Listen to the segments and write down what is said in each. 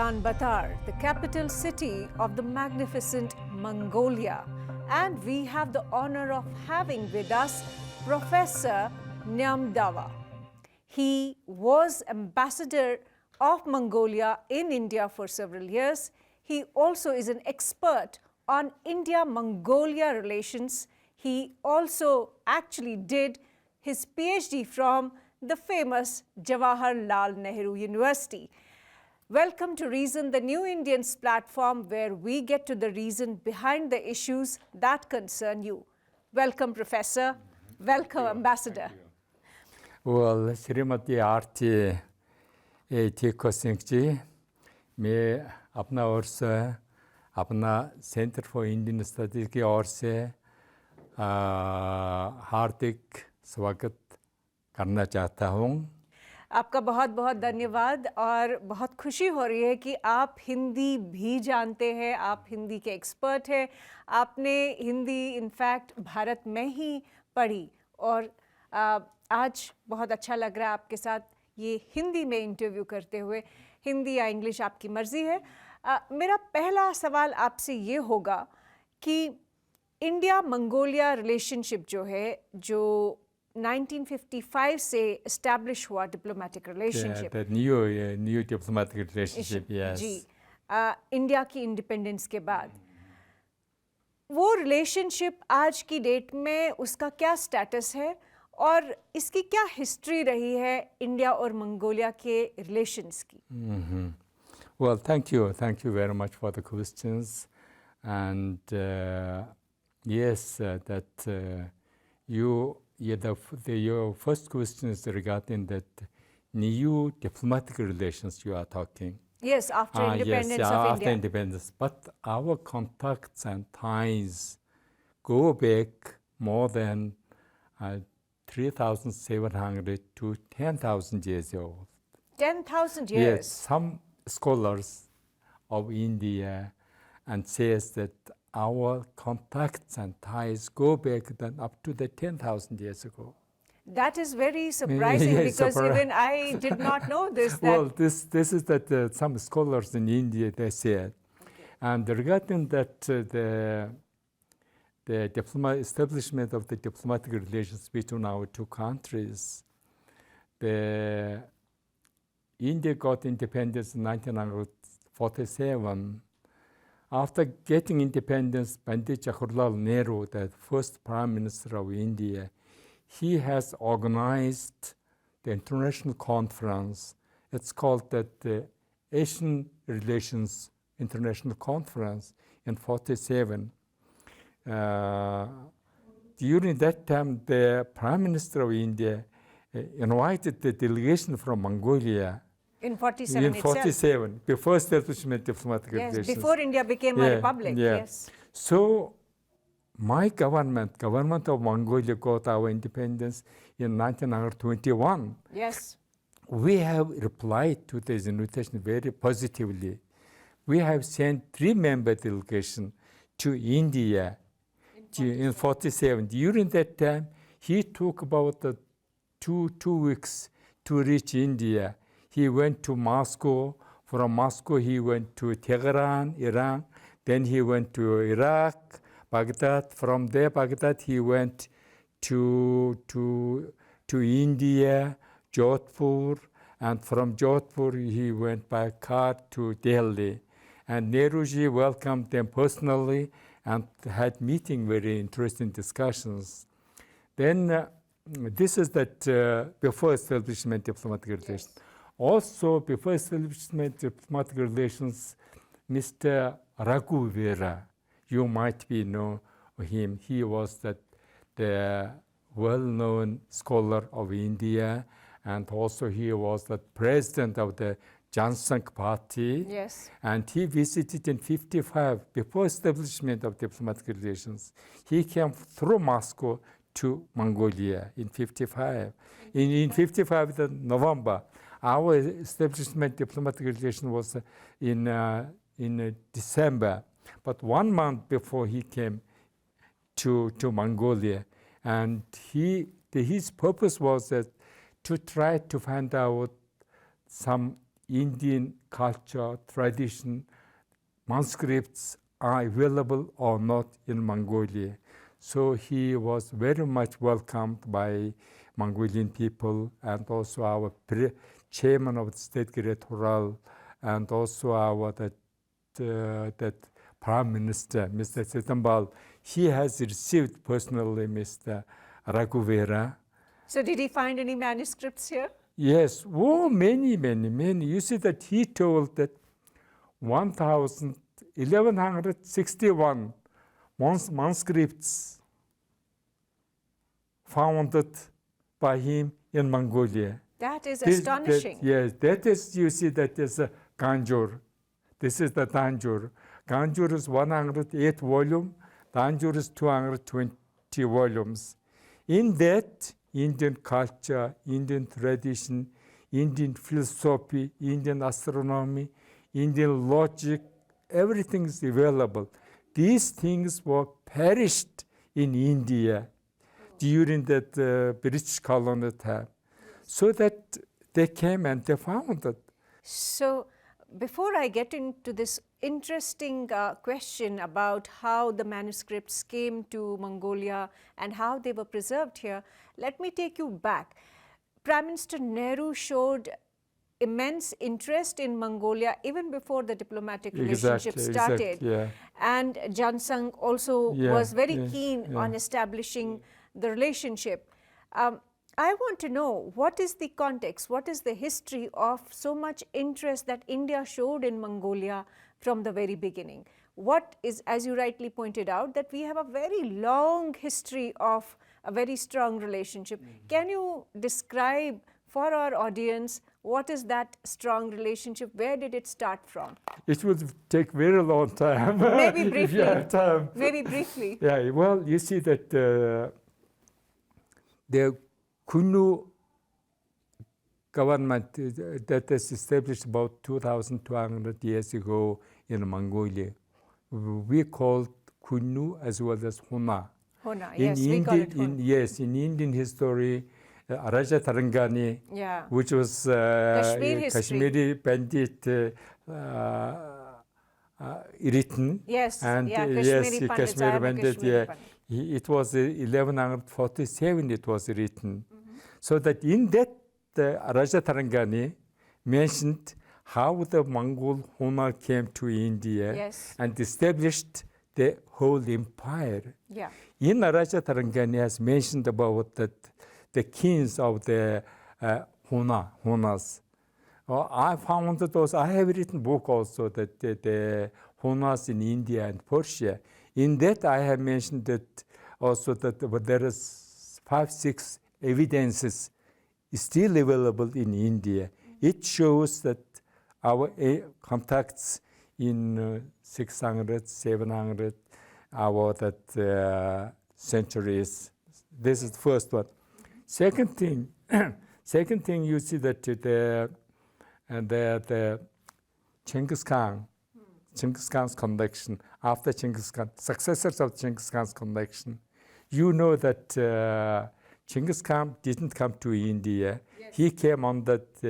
Ulaanbaatar, the capital city of the magnificent Mongolia. And we have the honor of having with us Professor Nyamdavaa. He was ambassador of Mongolia in India for several years. He also is an expert on India-Mongolia relations. He also actually did his PhD from the famous Jawaharlal Nehru University. Welcome to Reason, the New Indians platform where we get to the reason behind the issues that concern you. Welcome, Professor. Welcome, Ambassador. Well, Srimati Aarti Tikoo Singh ji, मैं अपना ओर से अपना centre for Indian studies की ओर से हार्दिक स्वागत करना चाहता हूँ। आपका बहुत बहुत धन्यवाद और बहुत खुशी हो रही है कि आप हिंदी भी जानते हैं, आप हिंदी के एक्सपर्ट हैं। आपने हिंदी इनफैक्ट भारत में ही पढ़ी और आज बहुत अच्छा लग रहा है आपके साथ ये हिंदी में इंटरव्यू करते हुए। हिंदी या इंग्लिश आपकी मर्जी है। मेरा पहला सवाल आपसे ये होगा कि इंडिया मंगोलिया रिलेशनशिप जो है, जो 1955 से एस्टैब्लिश हुआ diplomatic relationship, new diplomatic relationship, yes जी, इंडिया की इंडिपेंडेंस के बाद, वो रिलेशनशिप आज की डेट में उसका क्या स्टेटस है और इसकी क्या हिस्ट्री रही है इंडिया और मंगोलिया के रिलेशंस की? Well, thank you very much for the questions, and yes, your first question is regarding that new diplomatic relations you are talking. Yes, after independence yes, of after India. Independence, but our contacts and ties go back more than 3,700 to 10,000 years old. 10,000 years? Yes, some scholars of India and says that our contacts and ties go back then up to the 10,000 years ago. That is very surprising because even I did not know this. Well, this is that some scholars in India, they said. Okay. And regarding that, the establishment of the diplomatic relations between our two countries, India got independence in 1947. After getting independence, Pandit Jawaharlal Nehru, the first Prime Minister of India, he has organized the international conference. It's called the Asian Relations International Conference in 1947. During that time, the Prime Minister of India invited the delegation from Mongolia. In 1947 in 1947, before establishment diplomatic relations. Yes, before India became a republic, yes. So my government of Mongolia got our independence in 1921. Yes. We have replied to this invitation very positively. We have sent 3-member delegation to India in 1947. During that time, he took about two weeks to reach India. He went to Moscow. From Moscow, he went to Tehran, Iran. Then he went to Iraq, Baghdad. From there, Baghdad, he went to India, Jodhpur. And from Jodhpur, he went by car to Delhi. And Nehruji welcomed them personally and had meeting very interesting discussions. Then this is that before establishment diplomatic relations. Yes. Also, before establishment diplomatic relations, Mr. Raghu Vera, you might know him. He was the well-known scholar of India, and also he was the president of the Jansangh Party. Yes. And he visited in 1955, before establishment of diplomatic relations. He came through Moscow to Mongolia in 1955. In 1955, November, our establishment diplomatic relation was in December. But 1 month before he came to Mongolia, and his purpose was to try to find out some Indian culture, tradition, manuscripts are available or not in Mongolia. So he was very much welcomed by Mongolian people, and also our chairman of the state directoral, and also our that prime minister, Mr. Setambal. He has received personally Mr. Raghuvera. So did he find any manuscripts here? Yes, many. You see that he told that 1161 manuscripts founded by him in Mongolia. That is astonishing. Yes, that is, you see, that is a Ganjur. This is the Tanjur. Ganjur is 108 volume, Tanjur is 220 volumes. In that, Indian culture, Indian tradition, Indian philosophy, Indian astronomy, Indian logic, everything is available. These things were perished in India during that British colonial time. So that they came and they found it. So before I get into this interesting question about how the manuscripts came to Mongolia and how they were preserved here, let me take you back. Prime Minister Nehru showed immense interest in Mongolia even before the diplomatic relationship started. And Jansang also was very keen on establishing the relationship. I want to know, what is the context, what is the history of so much interest that India showed in Mongolia from the very beginning? What is, as you rightly pointed out, that we have a very long history of a very strong relationship. Can you describe for our audience what is that strong relationship? Where did it start from? It would take very long time. Maybe briefly. Time. Maybe briefly. Yeah, well, you see that the Kunu government that is established about 2,200 years ago in Mongolia, we called Kunu as well as Hona. Hona, yes, we call it Hona. Yes, in Indian history, Raja Tarangani, which was Kashmiri bandit written. Yes, and Kashmiri bandit. It was 1147 it was written. So that in that Raja Tarangani mentioned how the Mongol Hona came to India and established the whole empire. In Raja Tarangani has mentioned about that the kings of the Honas. I found those. I have written book also that the Honas in India and Persia. In that I have mentioned that also that there is 5-6 evidences still available in India. It shows that our contacts in 600, 700, our centuries. This is the first one. Second thing, you see that the Genghis Khan's connection, after Genghis Khan, successors of Genghis Khan's connection, you know that Genghis Khan didn't come to India. He came on that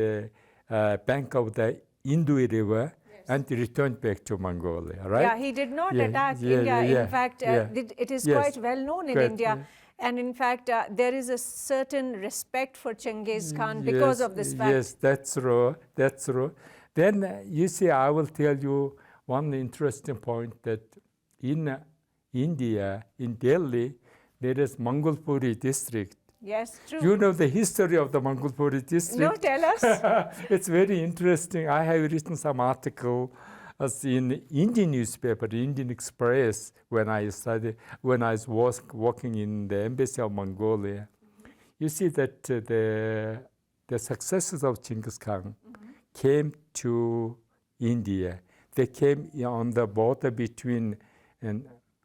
bank of the Indo River and returned back to Mongolia, right? Yeah, he did not attack India. In fact, it is quite well known in India. And in fact, there is a certain respect for Genghis Khan because of this fact. Yes, that's true. Then you see, I will tell you one interesting point that in India, in Delhi, there is Mongolpuri district. Yes, true. You know the history of the Mongolpuri district? No, tell us. It's very interesting. I have written some article in Indian newspaper, Indian Express, when I was working in the embassy of Mongolia. You see that the successors of Genghis Khan came to India. They came on the border between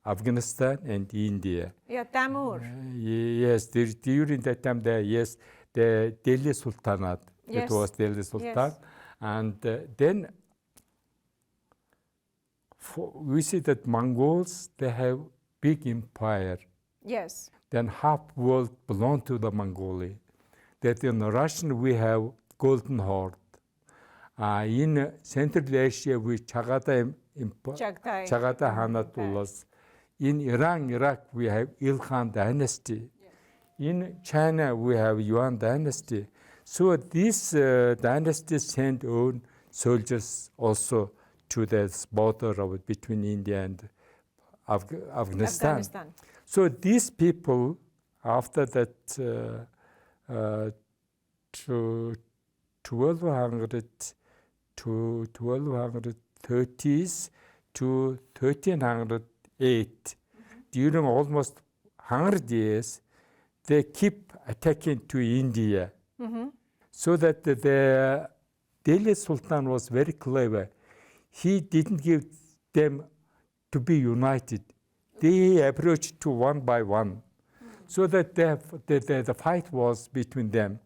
Afghanistan and India. Yeah, Tamur. Yes, during that time, the Delhi Sultanate. It was Delhi Sultan. And then we see that Mongols, they have big empire. Yes. Then half world belong to the Mongolia. That in Russian we have Golden Horde. in Central Asia with Chagatai Hanatullas. In Iran, Iraq, we have Ilkhan dynasty. In China, we have Yuan dynasty. So these dynasties sent own soldiers also to the border between India and Afghanistan. So these people, after that, to 1230s to 1308, during almost 100 years, they keep attacking to India. So that the Delhi Sultan was very clever. He didn't give them to be united. They approached to one by one. So that the fight was between them.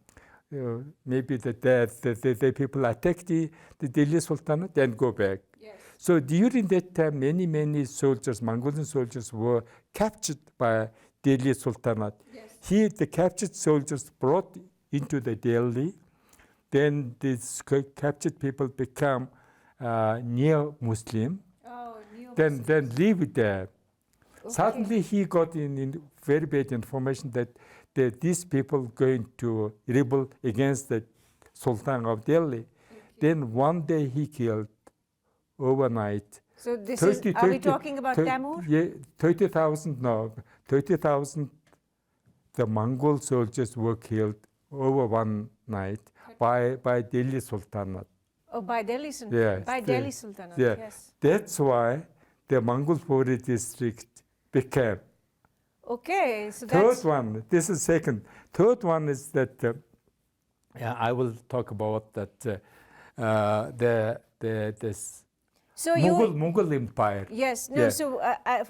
Maybe the people attacked the Delhi Sultanate, then go back. So during that time, many soldiers, Mongolian soldiers, were captured by Delhi Sultanate. The captured soldiers brought into the Delhi. Then these captured people become neo-Muslim. Then live there. Suddenly he got in very bad information that these people going to rebel against the Sultan of Delhi. Then one day he killed overnight. So this are we talking about Tamur? Yeah, 30,000, no. 30,000 the Mongol soldiers were killed over one night by Delhi Sultanate. Oh, by Delhi Sultanate. Yes, by Delhi Sultanate, yeah. Yes. That's why the Mongol Puri district became. Okay, so that's... Third one, this is second. Third one is that, I will talk about that, this so Mughal Empire. Yes, no, so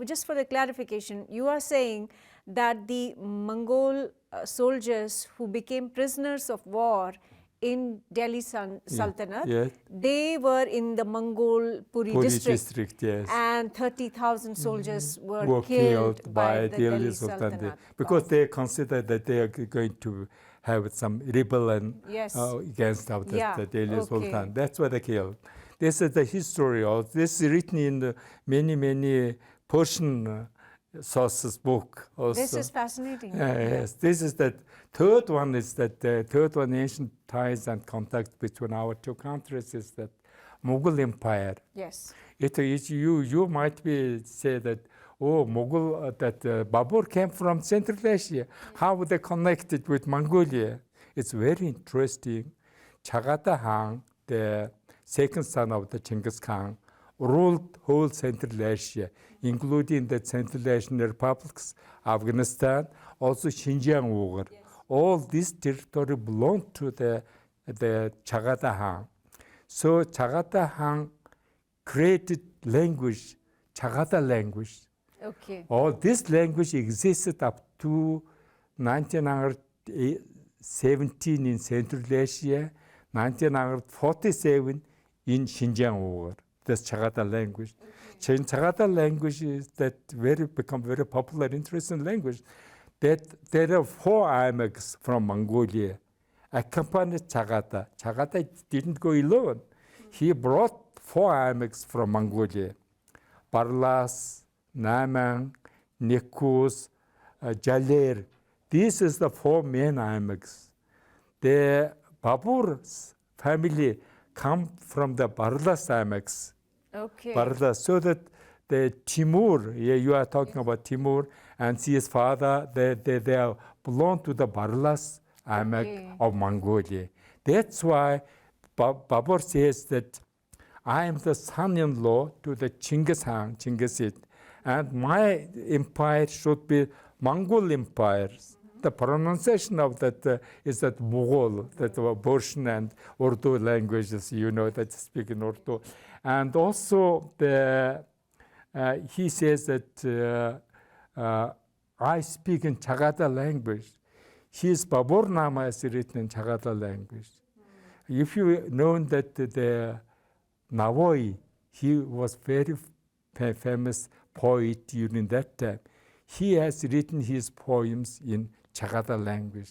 just for the clarification, you are saying that the Mongol soldiers who became prisoners of war in Delhi Sultanate, they were in the Mongol Puri district, yes. And 30,000 soldiers were killed by the Delhi Sultanate. Because they considered that they are going to have some rebellion against the Delhi Sultan. That's why they killed. This is the history of this is written in many Persian sources book also. This is fascinating. Yes, this is the third one. Is that the third one? Ancient ties and contacts between our two countries is that Mughal Empire. Yes. It is you might be say that Mughal that Babur came from Central Asia. How would they connected with Mongolia? It's very interesting. Chagatai Han, the second son of the Genghis Khan, ruled whole Central Asia, including the Central Asian republics, Afghanistan, also Xinjiang Uyghur. All this territory belonged to the Chagatai Han. So Chagatai Han created language, Chagatai language. Okay. All this language existed up to 1917 in Central Asia, 1947 in Xinjiang Uyghur. That's Chagatai language. Chagatai language is that become very popular, interesting language. That there are 4 iambics from Mongolia accompanied Chagatai. Chagatai didn't go alone. He brought 4 iambics from Mongolia: Barlas, Namang, Nikus, Jaler. This is the 4 main iambics. The Babur's family come from the Barlas iambics. Okay. Barlas, so that the Timur, you are talking about Timur, and his father, they belong to the Barlas iambic of Mongolia. That's why Babur says that I am the son-in-law to the Genghis Khan, and my empire should be Mongol Empire. The pronunciation of that is that Mughal, that Persian and Urdu languages, that speak in Urdu. And also he says that I speak in Chagatai language. His Babur Nama is written in Chagatai language. If you know that the Navoi, he was very famous poet during that time. He has written his poems in Chagatai language.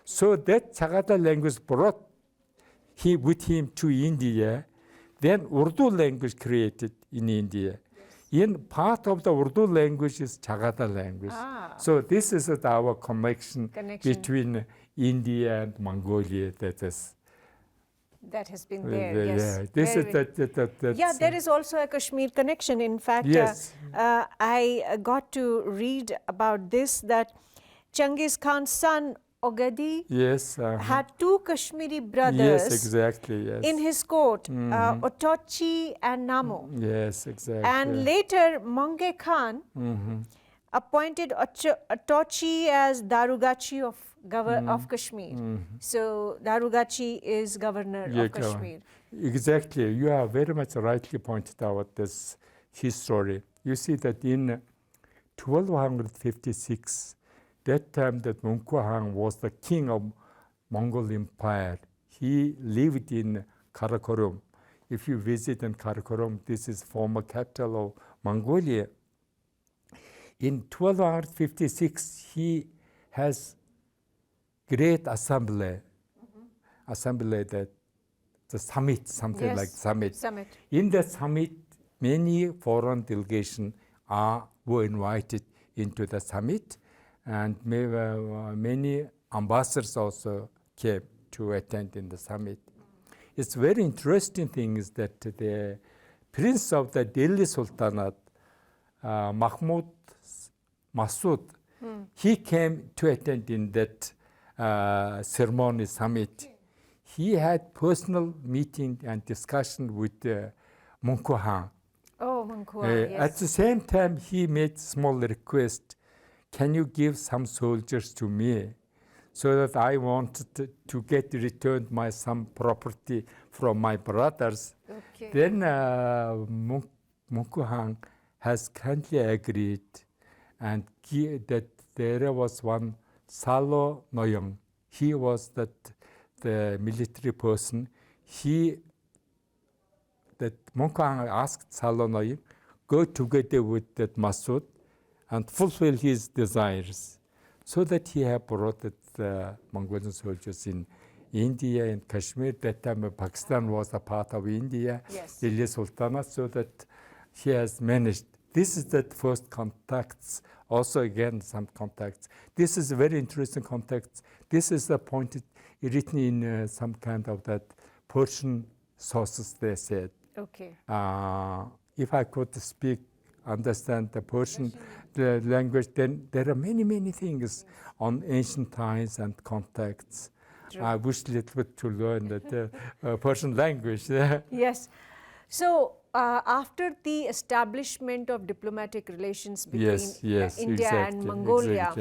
So that Chagatai language brought with him to India. Then Urdu language created in India. In part of the Urdu language is Chagata language. So this is our connection between India and Mongolia. That has been there, yes. Yeah, this is yeah, there is also a Kashmir connection. In fact, yes. I got to read about this, that Genghis Khan's son Ogadi yes, had two Kashmiri brothers yes, exactly, yes. in his court, Otochi and Namo. Yes, exactly. And later, Monge Khan appointed Otochi as Darugachi of Kashmir. So Darugachi is governor of Kashmir. Exactly. You are very much rightly pointed out this history. You see that in 1256, that time that Munkuhang was the king of Mughal Empire. He lived in Karakorum. If you visit in Karakorum, this is former capital of Mongolia. In 1256, he has great assembly, that the summit, something like summit. In the summit, many foreign delegations were invited into the summit, and many ambassadors also came to attend in the summit. It's very interesting thing is that the prince of the Delhi Sultanate, Mahmud Masud, he came to attend in that ceremony summit. He had personal meeting and discussion with Munkuhang. Oh, Munkuhang, yes. At the same time, he made small request, can you give some soldiers to me so that I wanted to get returned some property from my brothers. Okay. Then Munkuhang has kindly agreed, and that there was one Salo Noyong. He was the military person. That Munkuhang asked Salo Noyong, go together with that Masud and fulfill his desires. So that he had brought the Mongolian soldiers in India and Kashmir. That time Pakistan was a part of India, Delhi Sultanate, so that he has managed. This is the first contacts. Also, again, some contacts. This is a very interesting context. This is the point written in some kind of that Persian sources, they said. Okay. If I could understand the Persian the language, then there are many, many things on ancient times and contacts. True. I wish a little bit to learn the Persian language. Yes. So, after the establishment of diplomatic relations between India and Mongolia,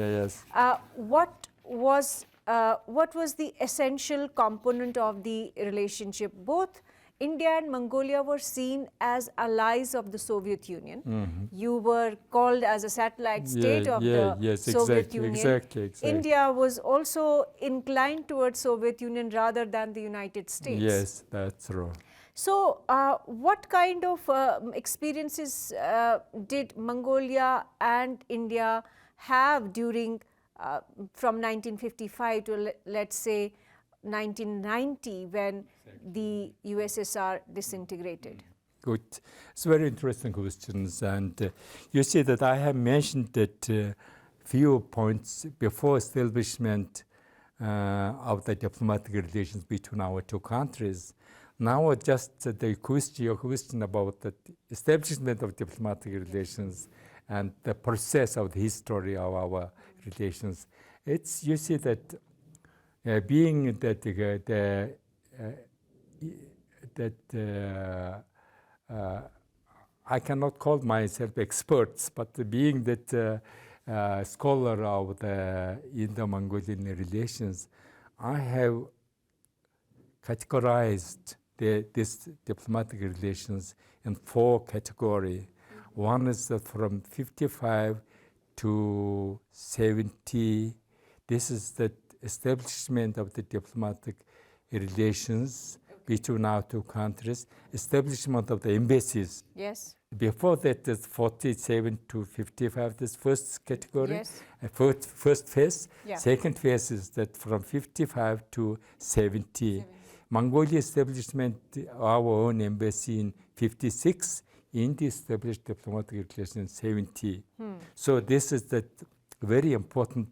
what was the essential component of the relationship? Both India and Mongolia were seen as allies of the Soviet Union. You were called as a satellite state of the Soviet Union. Exactly. India was also inclined towards Soviet Union rather than the United States. Yes, that's true. So, what kind of experiences did Mongolia and India have during from 1955 to let's say 1990 when the USSR disintegrated? Good. It's very interesting questions, and you see that I have mentioned that few points before establishment of the diplomatic relations between our two countries. Now, just your question about the establishment of diplomatic relations and the process of the history of our relations. You see that being that I cannot call myself experts, but being that scholar of the Indo-Mongolian relations, I have categorized these diplomatic relations in 4 categories. One is from 55 to 70. This is the establishment of the diplomatic relations between our two countries, establishment of the embassies. Yes. Before that, is 47 to 55, this first category. Yes. First phase. Second phase is that from 55 to 70. Mongolia establishment our own embassy in 56. India established diplomatic relations in 70. So this is the very important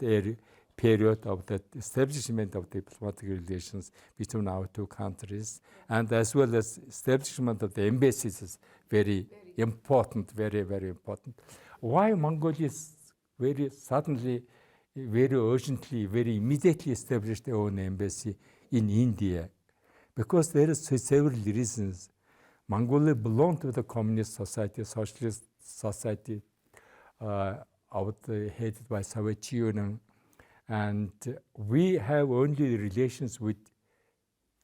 period of the establishment of diplomatic relations between our two countries, and as well as establishment of the embassies is very important, very, very important. Why Mongolia is very suddenly, very urgently, very immediately established their own embassy in India? Because there are several reasons. Mongolia belonged to the communist society, socialist society, headed by Soviet Union, and we have only relations with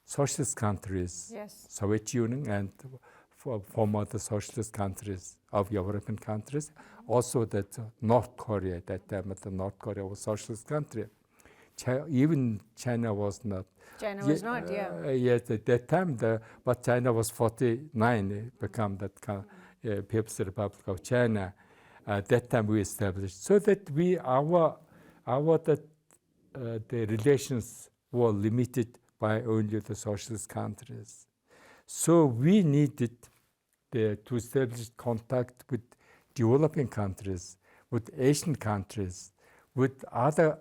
socialist countries, Yes. Soviet Union and former the socialist countries of European countries, also that North Korea, at that time North Korea was a socialist country. Even China was not. China was not, yeah. Yes, at that time, but China was 49, it became that People's Republic of China. At that time we established, so that the relations were limited by only the socialist countries. So we needed to establish contact with developing countries, with Asian countries, with other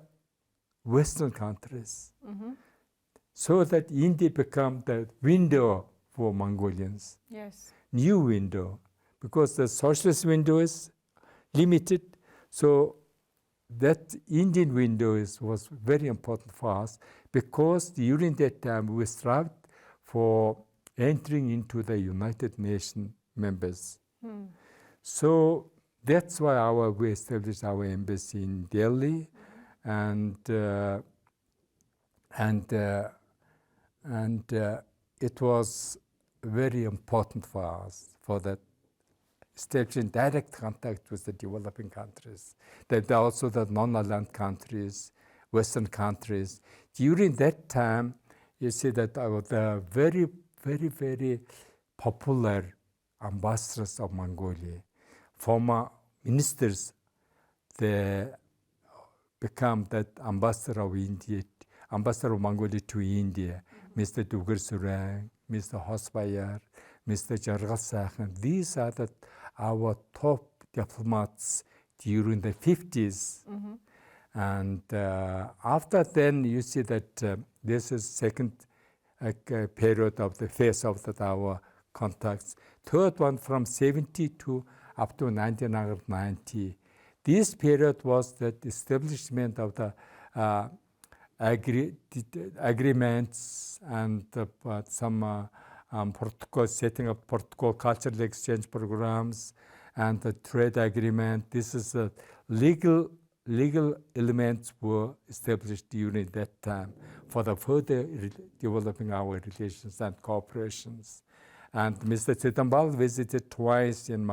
Western countries, so that India became the window for Mongolians. Yes. New window, because the socialist window is limited. So that Indian window was very important for us, because during that time we strived for entering into the United Nations members. So that's why we established our embassy in Delhi, and it was very important for us for that establishing direct contact with the developing countries, that also the non-aligned countries, Western countries. During that time, you see that the very, very, very popular ambassadors of Mongolia, former ministers, they become that ambassador of India, ambassador of Mongolia to India, Mr. Dugar Surang, Mr. Hosbayar, Mr. Jargal Sakhan. These are our top diplomats during the 50s. And after then, you see that this is second period of the phase of our contacts. Third one from 70 to up to 1990. This period was the establishment of the agreements and some protocol, setting up protocol, cultural exchange programs, and the trade agreement. This is legal elements were established during that time for the further developing our relations and cooperations. And Mr. Chitambal visited twice in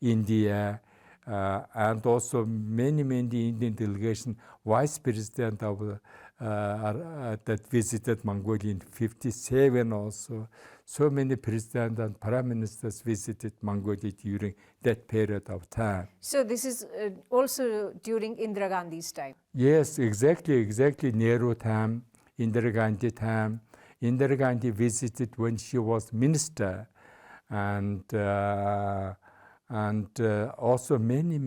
India, and also many Indian delegation, vice president of that visited Mongolia in 57 also. So many presidents and prime ministers visited Mongolia during that period of time. So this is also during Indira Gandhi's time? Yes, exactly, Nehru time, Indira Gandhi time. Indira Gandhi visited when she was minister, and also many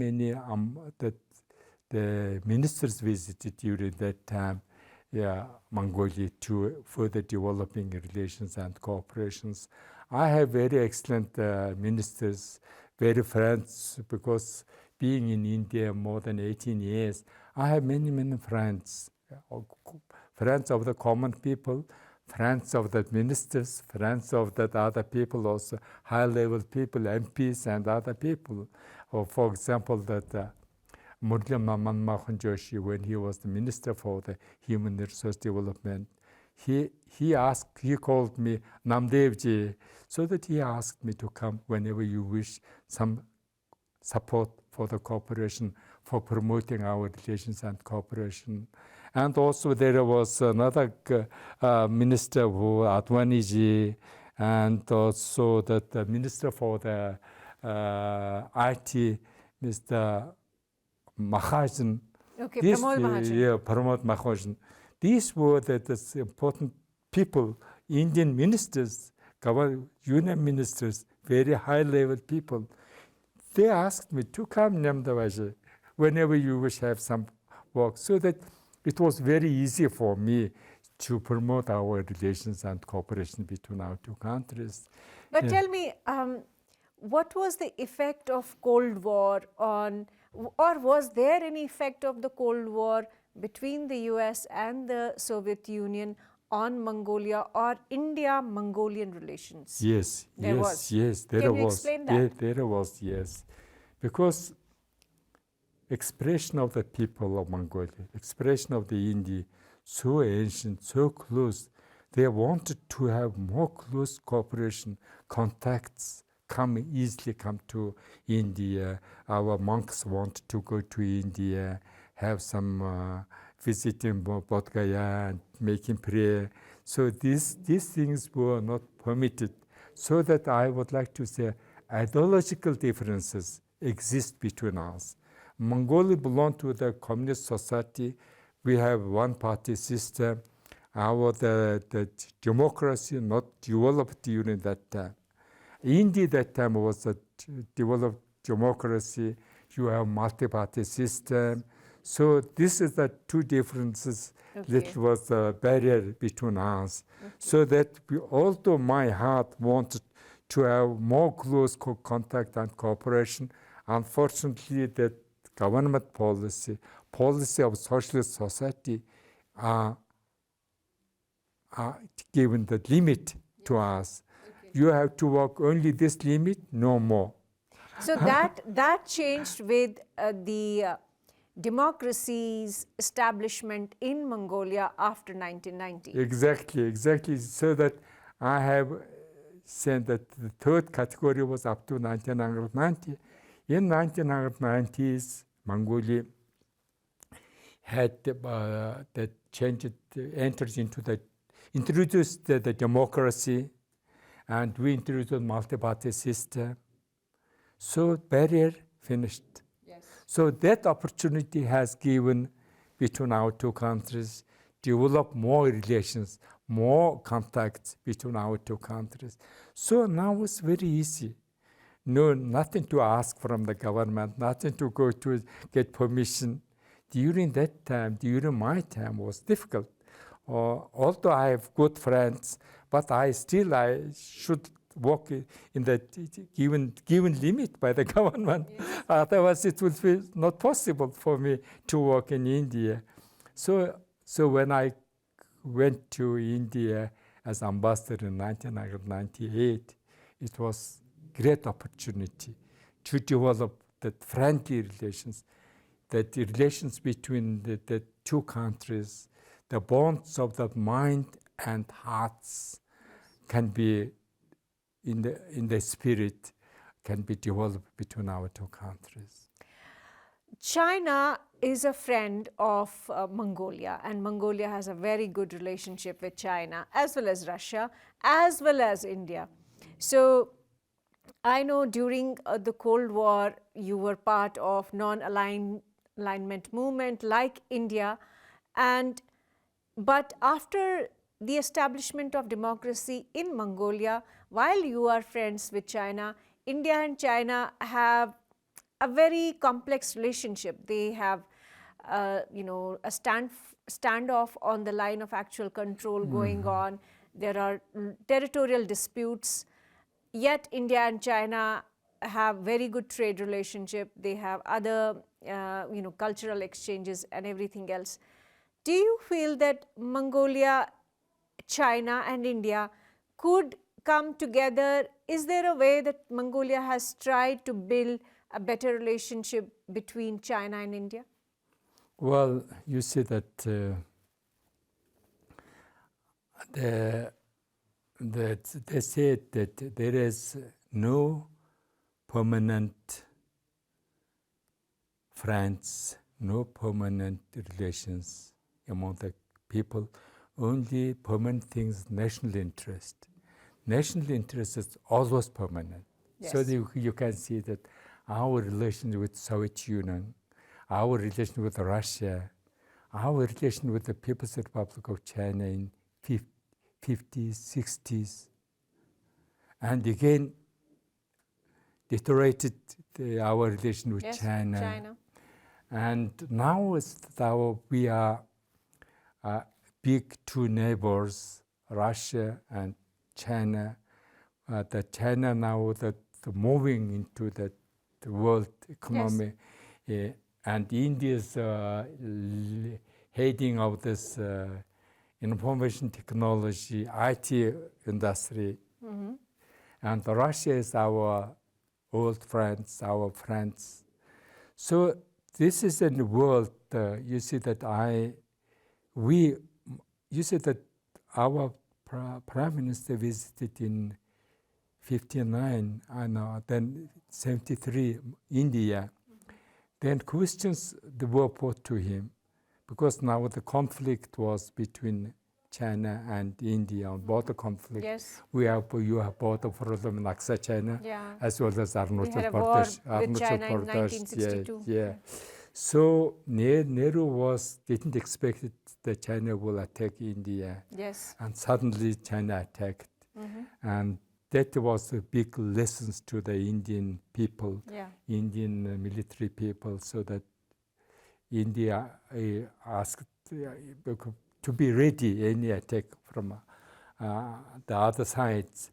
the ministers visited during that time, Mongolia, to further developing relations and cooperations. I have very excellent ministers, very friends, because being in India more than 18 years, I have many friends, friends of the common people, friends of the ministers, friends of the other people, also high-level people, MPs and other people. Or for example, that Mughal Empire Joshi, when he was the minister for the human resource development, he called me Namdevji, so that he asked me to come whenever you wish some support for the cooperation, for promoting our relations and cooperation. And also there was another minister, Advaniji, and also the minister for the IT, Mr. Mahajan. Okay, Pramod Mahajan. Yeah, Pramod Mahajan. These were the important people Indian ministers, union ministers, very high-level people, they asked me to come Nyamdavaa whenever you wish to have some work, so that it was very easy for me to promote our relations and cooperation between our two countries. But tell me, what was the effect of Cold War on, or was there any effect of the Cold War between the US and the Soviet Union on Mongolia or India-Mongolian relations? Yes, There yes, was. yes, there Can was. you explain that? Yeah, there was, yes. Because expression of the people of Mongolia, expression of the India, so ancient, so close, they wanted to have more close cooperation, contacts, easily come to India. Our monks wanted to go to India, have some visiting Bodh Gaya and making prayer. So these things were not permitted. So that I would like to say ideological differences exist between us. Mongolia belonged to the communist society. We have one-party system. The democracy not developed during that time. India that time was a developed democracy. You have multi-party system. So this is the two differences that was a barrier between us. So that although my heart wanted to have more close contact and cooperation, unfortunately that government policy of socialist society are given the limit to us. You have to work only this limit, no more. So that changed with the democracy's establishment in Mongolia after 1990. Exactly. So that I have said that the third category was up to 1990. In 1990s, Mongolia had introduced the democracy, and we introduced multi-party system. So barrier finished. Yes. So that opportunity has given between our two countries, develop more relations, more contacts between our two countries. So now it's very easy. No, nothing to ask from the government, nothing to go to get permission. During that time, during my time, was difficult. Although I have good friends, but I should work in the given limit by the government. Yes. Otherwise, it would be not possible for me to work in India. So when I went to India as ambassador in 1998, it was great opportunity to develop that friendly relations, that the relations between the two countries, the bonds of the mind and hearts can be in the spirit, can be developed between our two countries. China is a friend of Mongolia, and Mongolia has a very good relationship with China, as well as Russia, as well as India. So I know during the Cold War, you were part of non-alignment movement like India, but after the establishment of democracy in Mongolia, while you are friends with China, India and China have a very complex relationship. They have, a standoff on the line of actual control going on. There are territorial disputes. Yet India and China have very good trade relationship. They have other, cultural exchanges and everything else. Do you feel that Mongolia, China and India could come together? Is there a way that Mongolia has tried to build a better relationship between China and India? Well, you see that they said that there is no permanent friends, no permanent relations among the people, only permanent things, national interest. National interest is always permanent. Yes. So you can see that our relation with Soviet Union, our relation with Russia, our relation with the People's Republic of China in 50s, 60s, and again deteriorated our relation with Yes, China. China. And now we are big two neighbors, Russia and China. The China now that moving into the world economy, and India's heading of this information technology, IT industry, and Russia is our old friends, our friends. So this is in the world. You see that you see that our prime minister visited in 59 and then 73 India. Then questions were put to him, because now the conflict was between China and India on border conflict. Yes. You have border problem in Aksa, China, Yeah. as well as We Arunachal had a war Pradesh. with China in Pradesh, 1962. yeah. So Nehru didn't expect that China will attack India. Yes. And suddenly China attacked. And that was a big lesson to the Indian people, Indian military people, so that India asked to be ready any attack from the other sides.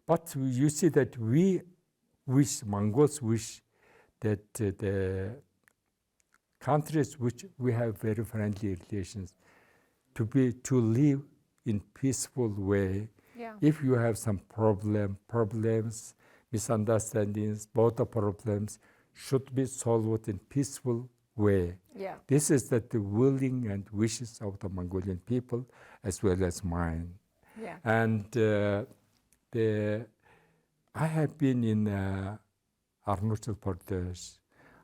But you see that Mongols wish that the countries which we have very friendly relations to live in peaceful way. Yeah. If you have some problems, misunderstandings, border problems, should be solved in peaceful way. Yeah. This is the willing and wishes of the Mongolian people as well as mine. Yeah. And I have been in Arunachal Pradesh.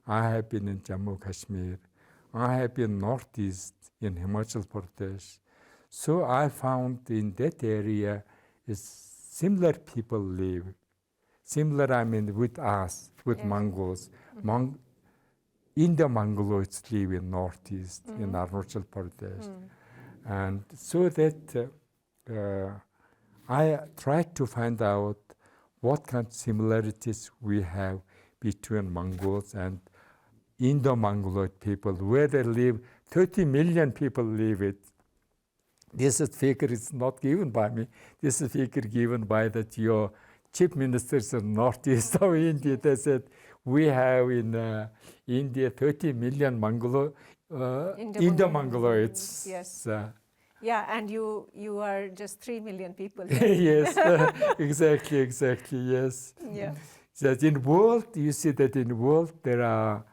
I have been in Jammu Kashmir. I have been northeast in Himachal Pradesh. So I found in that area is similar people live. Similar, I mean, with us, with Mongols. Indo-Mongoloids live in northeast, in Arunachal Pradesh. And so that I tried to find out what kind of similarities we have between Mongols and Indo-Mongoloid people, where they live. 30 million people live it. This figure is not given by me. This is figure given by your chief ministers in northeast of India. They said we have in India 30 million Indo-Mongoloids. Yes. Yeah, and you are just 3 million people. Yes, exactly, yes. Yeah. That in world, you see that in world there are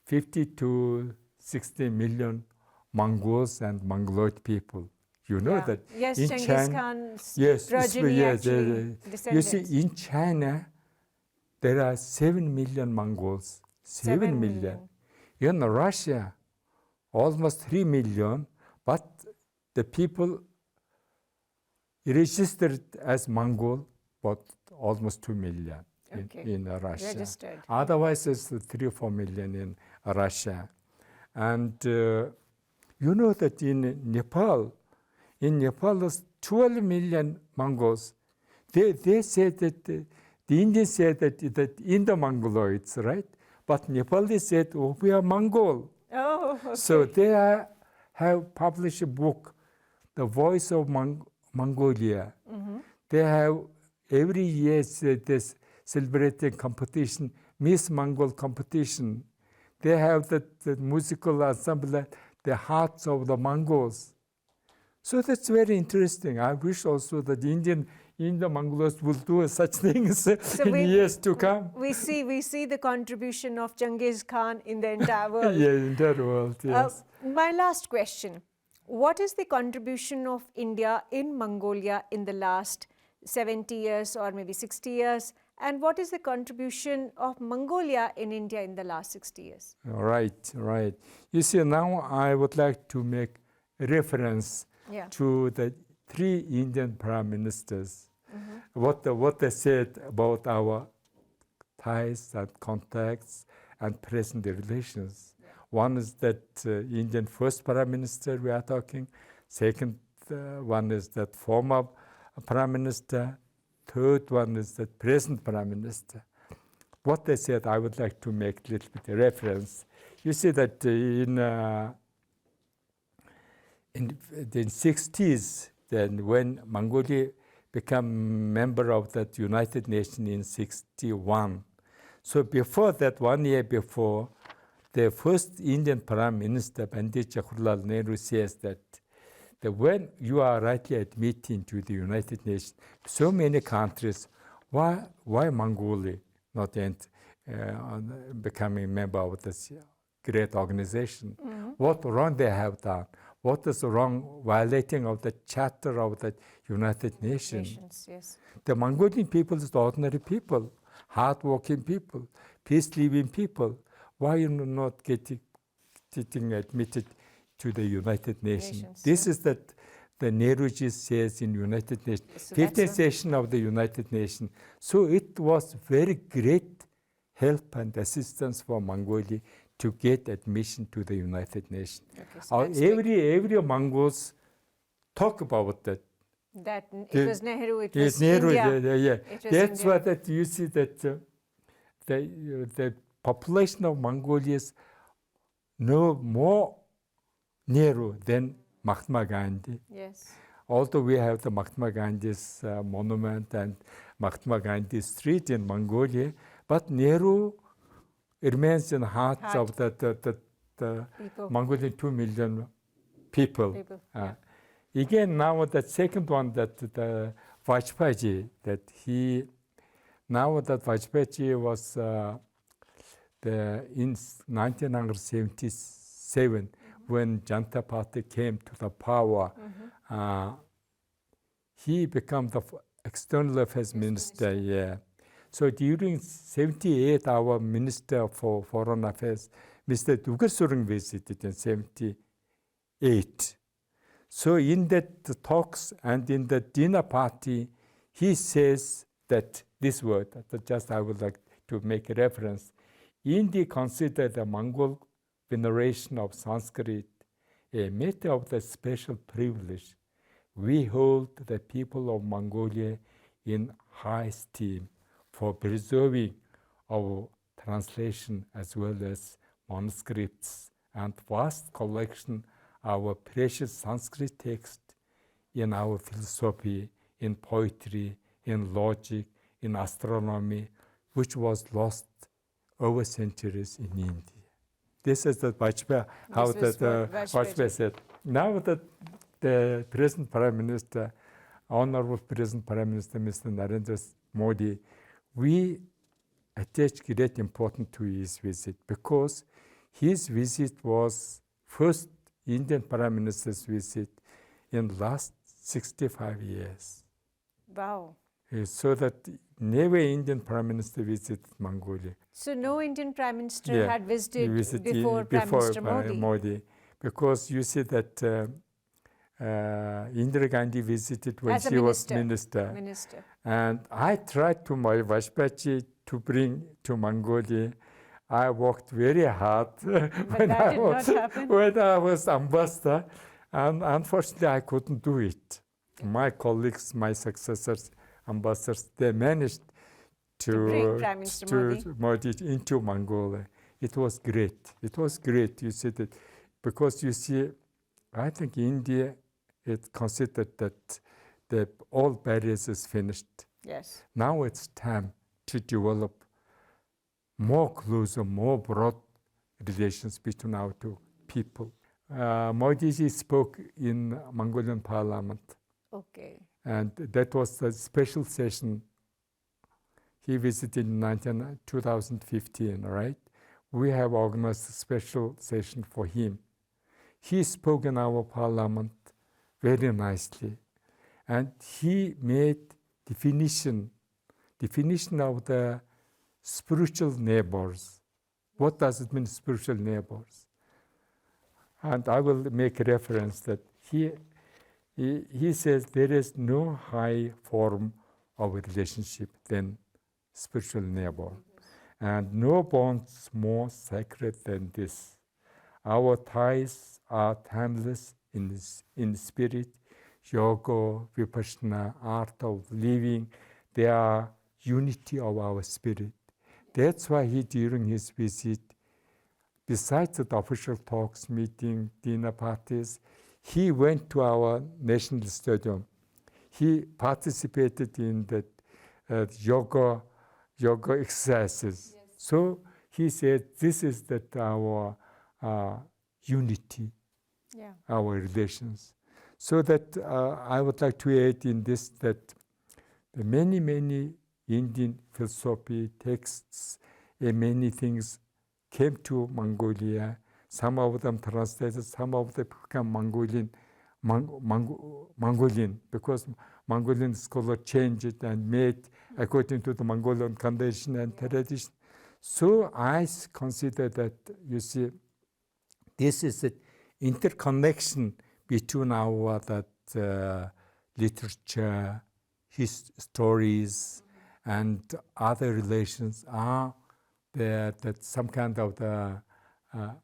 50 to 60 million Mongols and Mongoloid people. You know that. Yes, in Genghis Khan's progeny actually descendants. You see, in China, there are 7 million Mongols. 7 million. In Russia, almost 3 million, but the people registered as Mongol, but almost 2 million in Russia. Registered. Otherwise, it's 3 or 4 million in Russia. And you know that in Nepal, there's 12 million Mongols. They said that, the Indians said that Indo-Mongoloids, right? But Nepalese said, oh, we are Mongol. Oh, okay. So they have published a book, The Voice of Mongolia. They have every year this celebrating competition, Miss Mongol competition. They have the musical ensemble, The Hearts of the Mongols. So that's very interesting. I wish also that the Indo-Mongols will do such things in years to come. We see the contribution of Genghis Khan in the entire world. Yeah, entire world, yes. My last question. What is the contribution of India in Mongolia in the last 70 years or maybe 60 years? And what is the contribution of Mongolia in India in the last 60 years? Right. You see, now I would like to make a reference to the 3 Indian prime ministers, what they said about our ties and contacts and present relations. One is that Indian first prime minister we are talking. Second one is that former Prime Minister, third one is the present Prime Minister. What they said, I would like to make a little bit of reference. You see that in the 60s, then when Mongolia became member of that United Nations in 61. So before that, 1 year before, the first Indian Prime Minister, Pandit Jawaharlal Nehru, says that when you are rightly admitting to the United Nations, so many countries, why Mongolia not becoming a member of this great organization? Mm-hmm. What wrong they have done? What is wrong violating of the charter of the United Nations? Yes. The Mongolian people is the ordinary people, hard-working people, peace-living people. Why you not getting admitted to the United Nations? This is that the Nehruji says in United Nations, so 15th session of the United Nations. So it was very great help and assistance for Mongolia to get admission to the United Nations. Okay, so every Mongols talk about that. That it was Nehru, it was Nehru, India. yeah. That's India. why that you see that the population of Mongolia know more Nehru than Mahatma Gandhi. Yes. Although we have the Mahatma Gandhi's monument and Mahatma Gandhi street in Mongolia, but Nehru remains in the hearts of the Mongolian 2 million people. Again, now the second one, that the Vajpayee, Vajpayee was in 1977, when Janata Party came to the power, he became the external affairs minister. Yeah. So during 78, our Minister for Foreign Affairs, Mr. Dugasurung, visited in 78. So in that talks and in the dinner party, he says that this word, just I would like to make a reference. India considered the Mongol veneration of Sanskrit a matter of the special privilege. We hold the people of Mongolia in high esteem for preserving our translation as well as manuscripts and vast collection our precious Sanskrit text in our philosophy, in poetry, in logic, in astronomy, which was lost over centuries in India. This is the Vajpayee, how Vajpayee said. Now that the present Prime Minister, Honorable Present Prime Minister, Mr. Narendra Modi, we attach great importance to his visit because his visit was first Indian Prime Minister's visit in last 65 years. Wow. So that never Indian Prime Minister visited Mongolia. So no Indian Prime Minister had visited before Prime Minister Modi. Because you see that Indira Gandhi visited when she was minister. And I tried to my Vajpayee to bring to Mongolia. I worked very hard when I was ambassador, and unfortunately I couldn't do it. My colleagues, my successors, ambassadors, they managed to bring Prime Minister Modi into Mongolia. It was great. It was great. You see that, because you see, I think India, it considered that all barriers is finished. Yes. Now it's time to develop more closer, more broad relations between our two people. Modi ji spoke in Mongolian parliament. Okay. And that was a special session. He visited in 2015, right? We have organized a special session for him. He spoke in our parliament very nicely. And he made definition of the spiritual neighbors. What does it mean, spiritual neighbors? And I will make a reference that he says there is no high form of relationship than spiritual neighbor. And no bonds more sacred than this. Our ties are timeless in spirit, yoga, vipassana, art of living, they are unity of our spirit. That's why during his visit, besides the official talks, meeting, dinner parties, he went to our national stadium. He participated in the yoga exercises. Yes. So he said, this is our unity, our relations. So that I would like to add in this that the many Indian philosophy texts and many things came to Mongolia. Some of them translated, some of them became Mongolian, because Mongolian scholar changed it and made according to the Mongolian condition and tradition. So I consider that, you see, this is an interconnection between our literature, his stories, and other relations are there, that some kind of the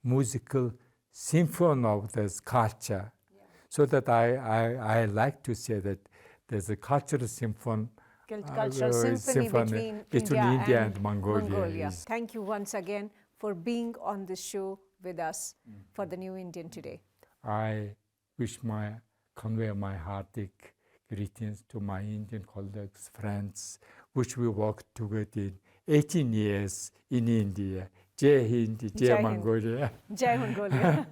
musical symphony of this culture. Yeah. So that I like to say that there's a cultural symphony. Cultural symphony between India and Mongolia. Thank you once again for being on this show with us for the New Indian Today. I convey my hearty greetings to my Indian colleagues, friends, which we worked together in 18 years in India. Jai Hind, Jai Mongolia. Jai Mongolia.